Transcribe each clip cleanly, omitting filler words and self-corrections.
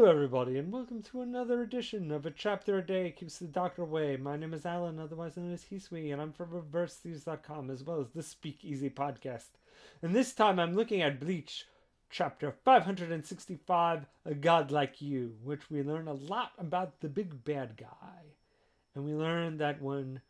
Hello, everybody, and welcome to another edition of A Chapter a Day Keeps the Doctor Away. My name is Alan, otherwise known as Hisui, and I'm from ReverseThieves.com, as well as the Speakeasy podcast. And this time I'm looking at Bleach, Chapter 565, A God Like You, which we learn a lot about the big bad guy. And we learn that when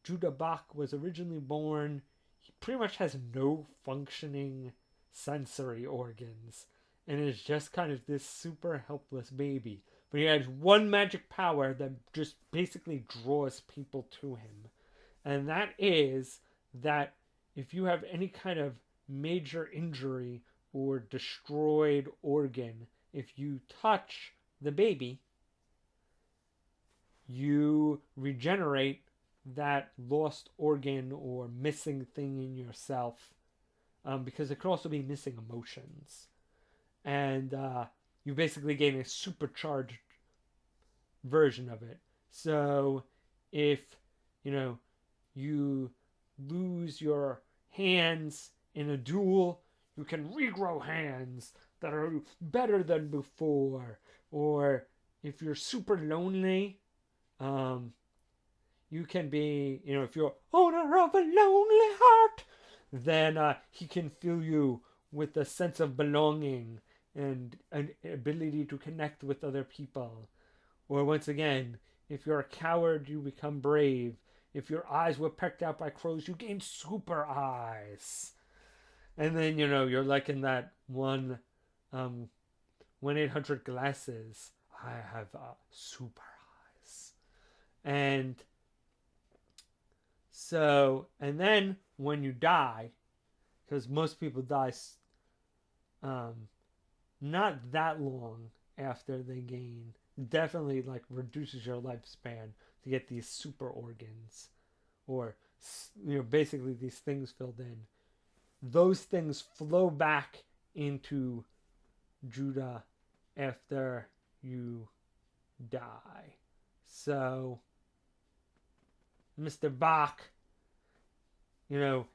Judah Bach was originally born, he pretty much has no functioning sensory organs and is just kind of this super helpless baby. But he has one magic power that just basically draws people to him. And that is that if you have any kind of major injury or destroyed organ, if you touch the baby, you regenerate that lost organ or missing thing in yourself, because it could also be missing emotions. And you basically gain a supercharged version of it. So if you lose your hands in a duel, you can regrow hands that are better than before. Or if you're super lonely, you can be, if you're owner of a lonely heart, then he can fill you with a sense of belonging and an ability to connect with other people. Or once again, if you're a coward, you become brave. If your eyes were pecked out by crows, you gain super eyes. And then, you're like in that one 1-800 glasses. I have super eyes. And so, and then when you die, because most people die not that long after they gain, definitely like reduces your lifespan to get these super organs, or basically these things filled in. Those things flow back into Judah after you die. So Mr. Bach,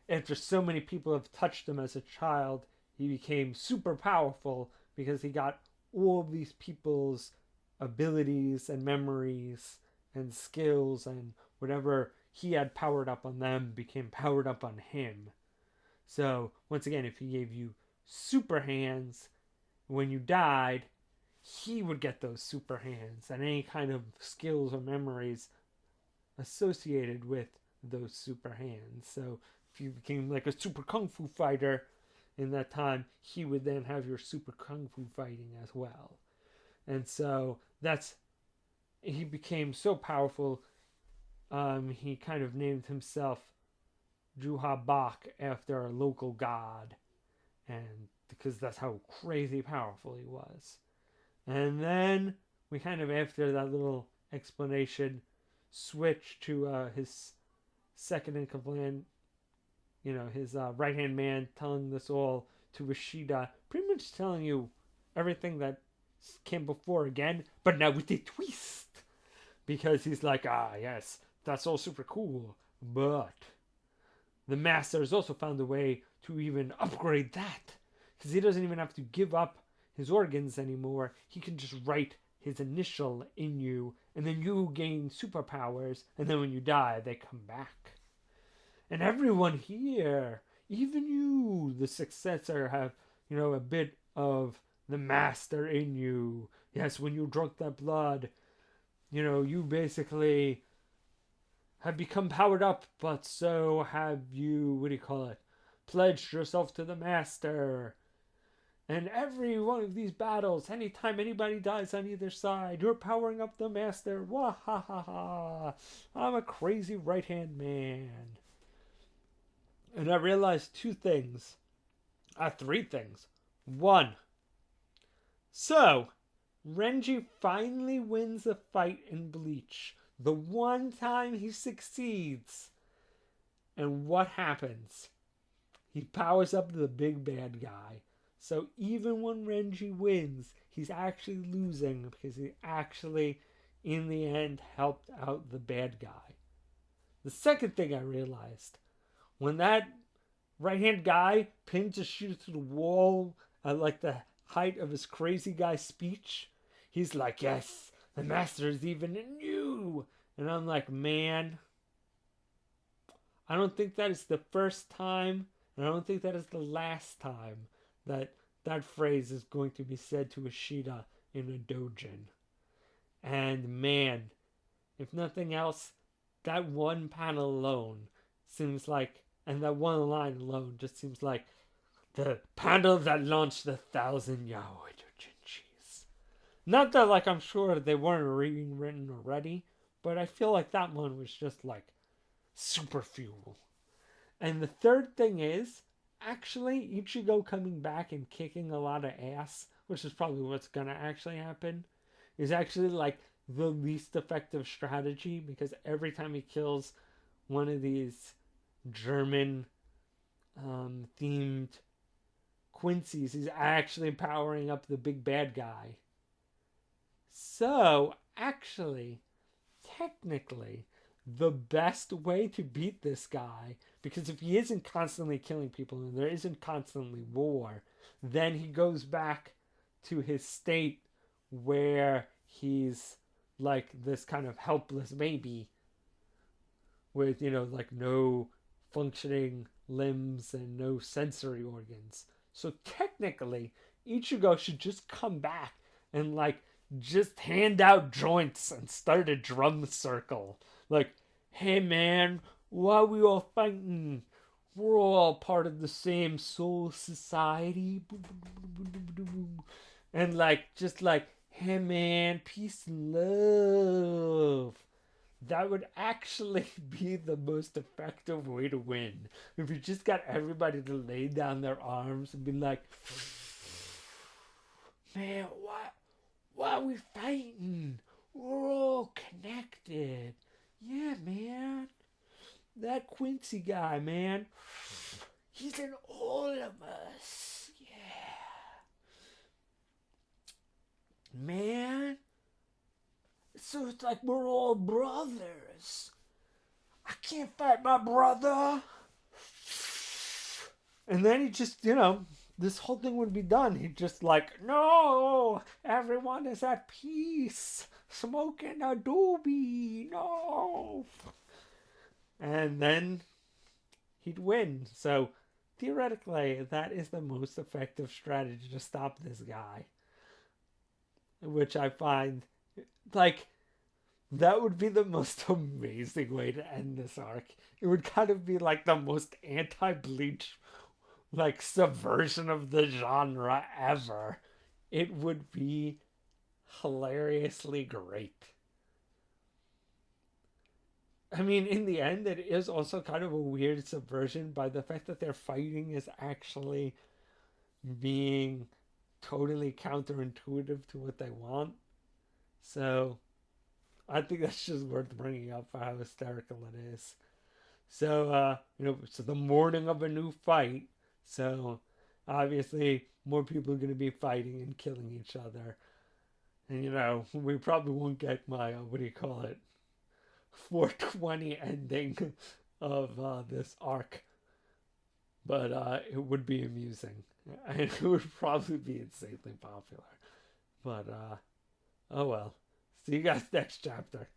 after so many people have touched him as a child, he became super powerful because he got all these people's abilities and memories and skills, and whatever he had powered up on them became powered up on him. So once again, if he gave you super hands when you died, he would get those super hands and any kind of skills or memories associated with those super hands. So if you became like a super kung fu fighter in that time, he would then have your super kung fu fighting as well. And so he became so powerful, he kind of named himself Juha Bach after a local god, and because that's how crazy powerful he was. And then we kind of, after that little explanation, switch to his second in command, his right-hand man, telling this all to Rashida, pretty much telling you everything that came before again, but now with a twist. Because he's like, yes, that's all super cool, but the master has also found a way to even upgrade that. Because he doesn't even have to give up his organs anymore. He can just write his initial in you, and then you gain superpowers, and then when you die, they come back. And everyone here, even you, the successor, have, a bit of the master in you. Yes, when you drunk that blood, you basically have become powered up, but so have you, pledged yourself to the master. And every one of these battles, anytime anybody dies on either side, you're powering up the master. Wah ha ha ha. I'm a crazy right-hand man. And I realized three things. One, so Renji finally wins a fight in Bleach. The one time he succeeds. And what happens? He powers up to the big bad guy. So even when Renji wins, he's actually losing because he actually, in the end, helped out the bad guy. The second thing I realized, when that right-hand guy pins Ishida to the wall at like the height of his crazy guy speech, he's like, yes, the master is even in you. And I'm like, man, I don't think that is the first time, and I don't think that is the last time that that phrase is going to be said to Ishida in a dojin. And man, if nothing else, that one panel alone seems like, and that one line alone just seems like the panel that launched the 1,000 yaoi doujinshis. Not that, like, I'm sure they weren't being written already, but I feel like that one was just like super fuel. And the third thing is actually Ichigo coming back and kicking a lot of ass, which is probably what's gonna actually happen, is actually like the least effective strategy, because every time he kills one of these German themed Quincy's, he's actually powering up the big bad guy. So, actually, technically, the best way to beat this guy, because if he isn't constantly killing people and there isn't constantly war, then he goes back to his state where he's like this kind of helpless baby with, like no functioning limbs and no sensory organs. So technically, Ichigo should just come back and like just hand out joints and start a drum circle. Like, hey man, why we all fighting? We're all part of the same soul society. And like, just like, hey man, peace and love. That would actually be the most effective way to win. If you just got everybody to lay down their arms and be like, man, why are we fighting? We're all connected. Yeah, man. That Quincy guy, man. He's in all of us. Yeah. Man. So it's like we're all brothers. I can't fight my brother. And then he just, this whole thing would be done. He'd just like, no, everyone is at peace. Smoking a doobie, no. And then he'd win. So theoretically, that is the most effective strategy to stop this guy. Which I find, like, that would be the most amazing way to end this arc. It would kind of be like the most anti-Bleach, like, subversion of the genre ever. It would be hilariously great. I mean, in the end, it is also kind of a weird subversion by the fact that their fighting is actually being totally counterintuitive to what they want. So, I think that's just worth bringing up for how hysterical it is. So, so the morning of a new fight. So, obviously, more people are going to be fighting and killing each other. And, we probably won't get my, 420 ending of this arc. But it would be amusing. And it would probably be insanely popular. But, oh well. See you guys next chapter.